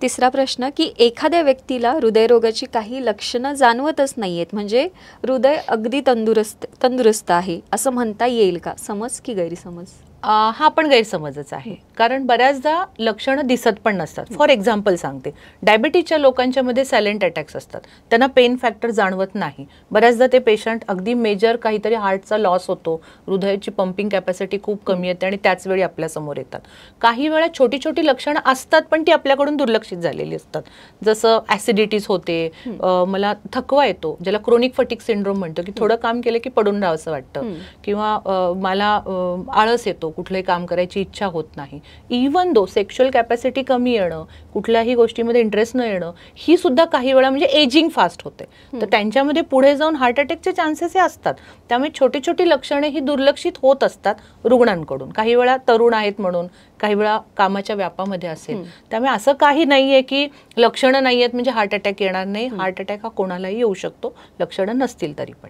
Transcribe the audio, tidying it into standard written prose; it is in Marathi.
तिसरा प्रश्न की एखाद्या व्यक्तीला हृदयरोगाची काही लक्षणं जाणवतच नाहीयेत, म्हणजे हृदय अगदी तंदुरुस्त आहे असं म्हणता येईल का? समज की गैरसमज? हा पण गैरसमजच आहे, कारण बऱ्याचदा लक्षणं दिसत पण नसतात. फॉर एक्झाम्पल सांगते, डायबिटीजच्या लोकांच्या मध्ये सायलेंट अटॅक्स असतात, त्यांना पेन फॅक्टर जाणवत नाही. बऱ्याचदा ते पेशंट अगदी मेजर काहीतरी हार्टचा लॉस होतो, हृदयाची पंपिंग कॅपॅसिटी खूप कमी येते आणि त्याच वेळी आपल्यासमोर येतात. काही वेळा छोटी छोटी लक्षणं असतात पण ती आपल्याकडून दुर्लक्षित झालेली असतात. जसं ॲसिडिटीज होते, मला थकवा येतो, ज्याला क्रोनिक फटिक सिंड्रोम म्हणतो, की थोडं काम केलं की पडून राहावंसं वाटतं, किंवा मला आळस येतो, कुठलंही काम करायची इच्छा होत नाही. इवन दो सेक्शुअल कॅपॅसिटी कमी येणं, कुठल्याही गोष्टीमध्ये इंटरेस्ट न येणं, ही सुद्धा काही वेळा म्हणजे एजिंग फास्ट होते, तर त्यांच्यामध्ये पुढे जाऊन हार्ट अटॅकचे चान्सेस हे असतात. त्यामुळे छोटी छोटी लक्षणे ही दुर्लक्षित होत असतात रुग्णांकडून. काही वेळा तरुण आहेत म्हणून, काही वेळा कामाच्या व्यापामध्ये असेल. त्यामुळे असं काही नाहीये की लक्षणं नाही आहेत म्हणजे हार्ट अटॅक येणार नाही. हार्ट अटॅक हा कोणालाही येऊ शकतो, लक्षणं नसतील तरी पण.